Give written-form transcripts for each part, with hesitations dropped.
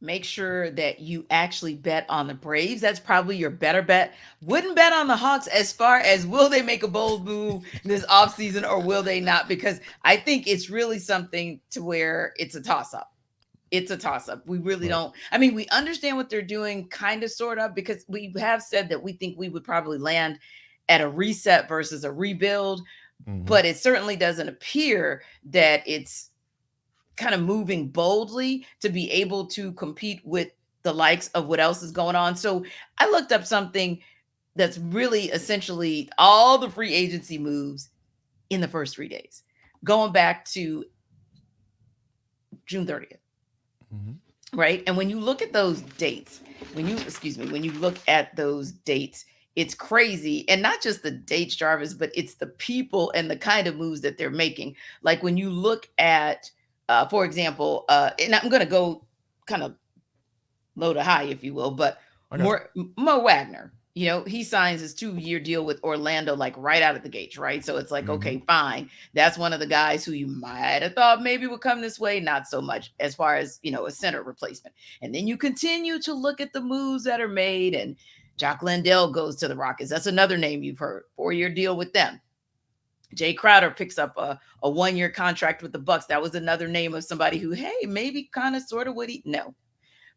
make sure that you actually bet on the Braves. That's probably your better bet. Wouldn't bet on the Hawks as far as will they make a bold move this offseason or will they not? Because I think it's really something to where it's a toss up. It's a toss up. We really Right. don't. I mean, we understand what they're doing, kind of, sort of, because we have said that we think we would probably land at a reset versus a rebuild, Mm-hmm. but it certainly doesn't appear that it's kind of moving boldly to be able to compete with the likes of what else is going on. So I looked up something that's really essentially all the free agency moves in the first 3 days, going back to June 30th. Mm-hmm. Right. And when you look at those dates, when you look at those dates, it's crazy. And not just the dates, Jarvis, but it's the people and the kind of moves that they're making. Like when you look at, for example, and I'm going to go kind of low to high, if you will, but I got it. Mo Wagner, he signs his 2-year deal with Orlando like right out of the gates, right? So it's like, Mm-hmm. okay, fine. That's one of the guys who you might have thought maybe would come this way, not so much as far as, a center replacement. And then you continue to look at the moves that are made, and Jock Landell goes to the Rockets. That's another name you've heard. 4-year deal with them. Jay Crowder picks up a 1-year contract with the Bucks. That was another name of somebody who, hey, maybe kind of sort of would he? No,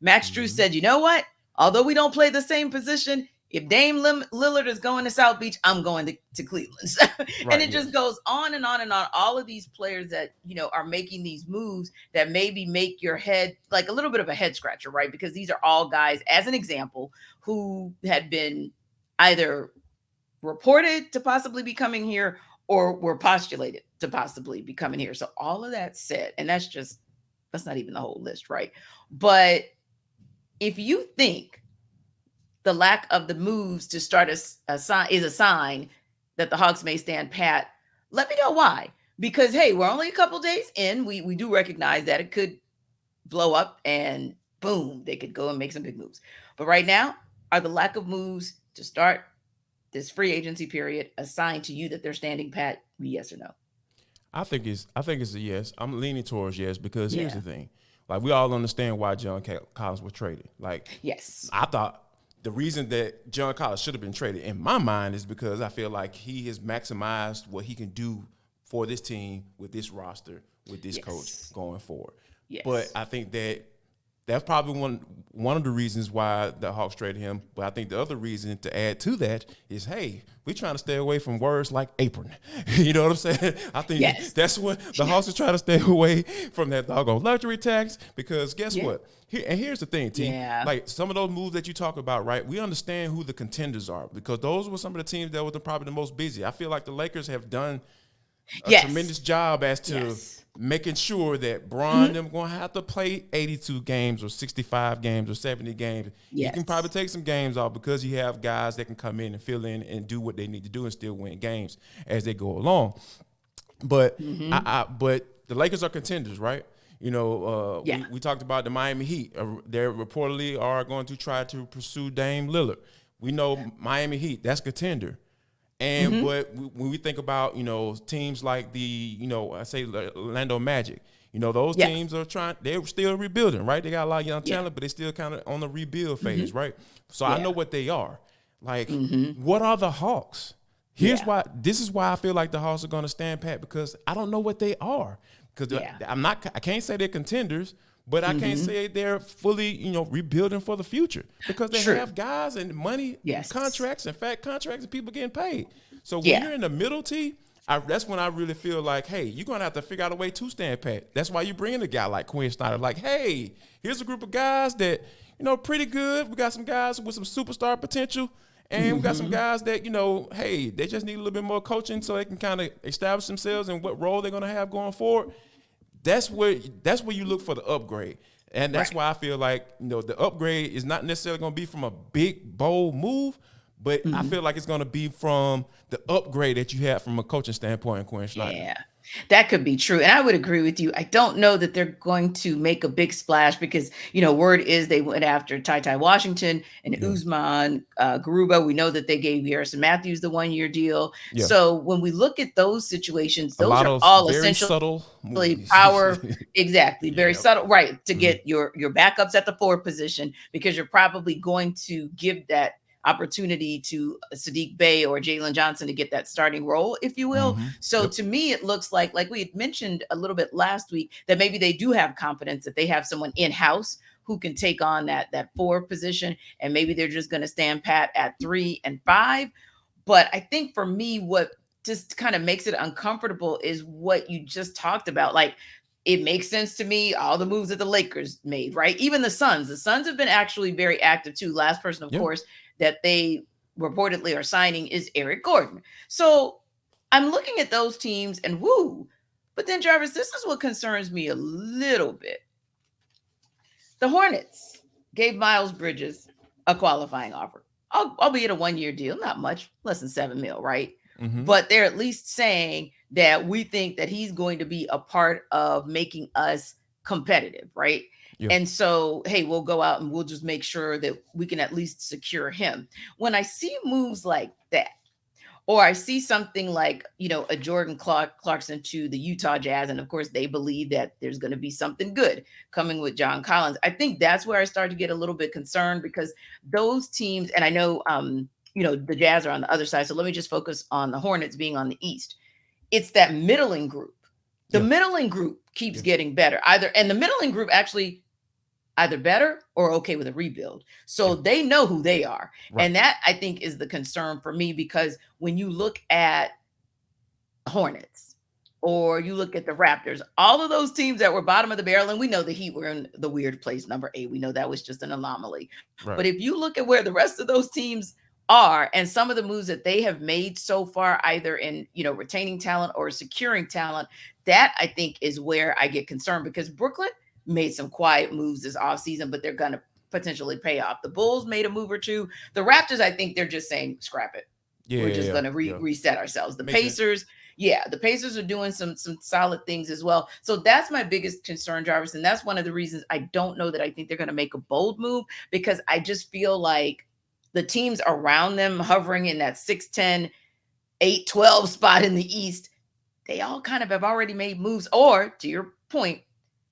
Max Drew Mm-hmm. said, you know what? Although we don't play the same position, if Dame Lillard is going to South Beach, I'm going to Cleveland. And Right. it just Yes. goes on and on and on. All of these players that, are making these moves that maybe make your head like a little bit of a head scratcher, right? Because these are all guys, as an example, who had been either reported to possibly be coming here or were postulated to possibly be coming here. So all of that said, and that's not even the whole list, right? But if you think the lack of the moves to start a sign is a sign that the Hawks may stand pat, let me know why. Because hey, we're only a couple days in. We do recognize that it could blow up and boom, they could go and make some big moves. But right now, are the lack of moves to start this free agency period a sign to you that they're standing pat? Yes or no? I think it's a yes. I'm leaning towards yes because here's Yeah. the thing. Like we all understand why John Collins was traded. Like Yes. I thought the reason that John Collins should have been traded in my mind is because I feel like he has maximized what he can do for this team with this roster with this coach Yes. going forward. But Yes. I think that that's probably one of the reasons why the Hawks traded him. But I think the other reason to add to that is, hey, we're trying to stay away from words like apron. You know what I'm saying? I think Yes. that's what the Hawks are trying to stay away from that doggone luxury tax because guess Yeah. what? Here's the thing, T. Yeah. Like some of those moves that you talk about, right? We understand who the contenders are because those were some of the teams that were probably the most busy. I feel like the Lakers have done a Yes. tremendous job as to Yes. making sure that Bron Mhm. them going to have to play 82 games or 65 games or 70 games. He can probably Yes. take some games off because you have guys that can come in and fill in and do what they need to do and still win games as they go along. But Mhm. but the Lakers are contenders, right? Yeah. We talked about the Miami Heat. They reportedly are going to try to pursue Dame Lillard. We know Miami Heat, that's contender. And Mhm. but when we think about teams like I say Orlando Magic, those Yeah. teams are they're still rebuilding, right? They got a lot of young Yeah. talent, but they still kind of on the rebuild phase, Mhm. right? So I know Yeah. what they are. Like, Mhm. what are the Hawks? Yeah. This is why I feel like the Hawks are going to stand pat because I don't know what they are. Because Yeah. I can't say they're contenders, but I can't Mhm. say they're fully, rebuilding for the future because they True. have guys and money, Yes. contracts and fat contracts and people getting paid. So when Yeah. you're in the middle, that's when I really feel like, hey, you're gonna have to figure out a way to stand pat. That's why you bring in a guy like Quin Snyder. Like, hey, here's a group of guys that pretty good. We got some guys with some superstar potential. And we got some Mhm. guys that, hey, they just need a little bit more coaching so they can kind of establish themselves and what role they're going to have going forward. That's where you look for the upgrade. And that's Right. why I feel like, the upgrade is not necessarily going to be from a big, bold move, but I Mhm. feel like it's going to be from the upgrade that you have from a coaching standpoint in Quin Snyder. Yeah. That could be true. And I would agree with you. I don't know that they're going to make a big splash because, word is they went after Ty Washington and Yeah. Usman Garuba. We know that they gave Harrison Matthews the 1 year deal. Yeah. So when we look at those situations, A those lot are of all very essentially subtle moves. power. Exactly. Very Yeah. subtle. Right. To Mhm. get your backups at the forward position because you're probably going to give that opportunity to Sadiq Bey or Jalen Johnson to get that starting role, if you will. Mhm. So Yep. to me, it looks like we had mentioned a little bit last week that maybe they do have confidence that they have someone in house who can take on that forward position, and maybe they're just going to stand pat at 3 and 5. But I think for me, what just kind of makes it uncomfortable is what you just talked about. Like, it makes sense to me, all the moves that the Lakers made, right? Even the Suns. The Suns have been actually very active too. Last person, of Yeah. course, that they reportedly are signing is Eric Gordon. So I'm looking at those teams and woo. But then, Jarvis, this is what concerns me a little bit. The Hornets gave Miles Bridges a qualifying offer, albeit a 1 year deal, not much, less than 7 mil, right? Mhm. But they're at least saying that we think that he's going to be a part of making us competitive, right? Yeah. And so, hey, we'll go out and we'll just make sure that we can at least secure him. When I see moves like that, or I see something like, a Jordan Clarkson to the Utah Jazz. And of course, they believe that there's going to be something good coming with John Collins. I think that's where I start to get a little bit concerned because those teams, and I know, the Jazz are on the other side. So let me just focus on the Hornets being on the East. It's that middling group. The Yeah. middling group keeps Yeah. getting better. And the middling group actually either better or okay with a rebuild. So Yeah. they know who they are. Right. And that I think is the concern for me because when you look at Hornets or you look at the Raptors, all of those teams that were bottom of the barrel, and we know the Heat were in the weird place, number 8. We know that was just an anomaly. But Right. if you look at where the rest of those teams are and some of the moves that they have made so far, either in retaining talent or securing talent, that I think is where I get concerned because Brooklyn made some quiet moves this offseason, but they're going to potentially pay off. The Bulls made a move or two. The Raptors, I think they're just saying scrap it. Yeah. We're just Yeah. going to Yeah. reset ourselves. The Makes sense. Pacers, yeah, the Pacers are doing some solid things as well. So that's my biggest concern, Jarvis, and that's one of the reasons I don't know that I think they're going to make a bold move because I just feel like the teams around them hovering in that 6-10, 8-12 spot in the East, they all kind of have already made moves or, to your point,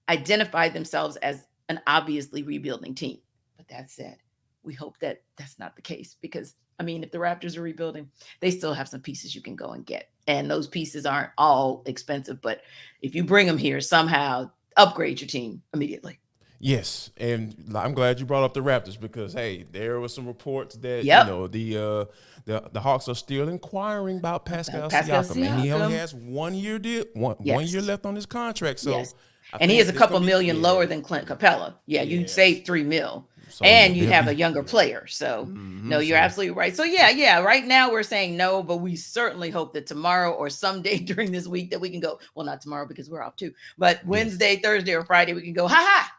identified themselves as an obviously rebuilding team. But that said, we hope that that's not the case because, I mean, if the Raptors are rebuilding, they still have some pieces you can go and get. And those pieces aren't all expensive, but if you bring them here, somehow upgrade your team immediately. Yes, and I'm glad you brought up the Raptors because hey, there were some reports that Yep. the Hawks are still inquiring about Pascal Pascal Siakam, and he only Siakam. has 1 year deal, one year Yes. left on his contract. So Yes. I And he is think a it's couple gonna be million lower than Clint Capella. Yeah, you yes. save 3 mil. So yeah, And you they'll have a be younger player. So no, you're So absolutely right. So yeah. Right now we're saying no, but we certainly hope that tomorrow or someday during this week that we can go. Well, not tomorrow because we're off too, but yes, Wednesday, Thursday, or Friday we can go. Ha ha!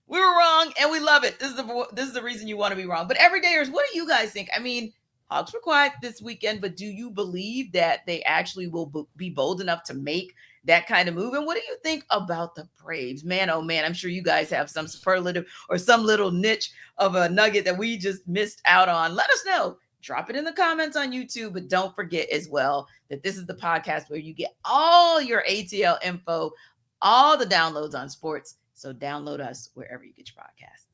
We were wrong, and we love it. This is the reason you want to be wrong. But everydayers, what do you guys think? I mean, Hawks were quiet this weekend, but do you believe that they actually will be bold enough to make that kind of move? And what do you think about the Braves? Man, oh man, I'm sure you guys have some yes. superlative or some little niche of a nugget that we just missed out on. Let us know. Drop it in the comments on YouTube, but don't forget as well that this is the podcast where you get all your ATL info, all the downloads on sports. So download us wherever you get your podcasts.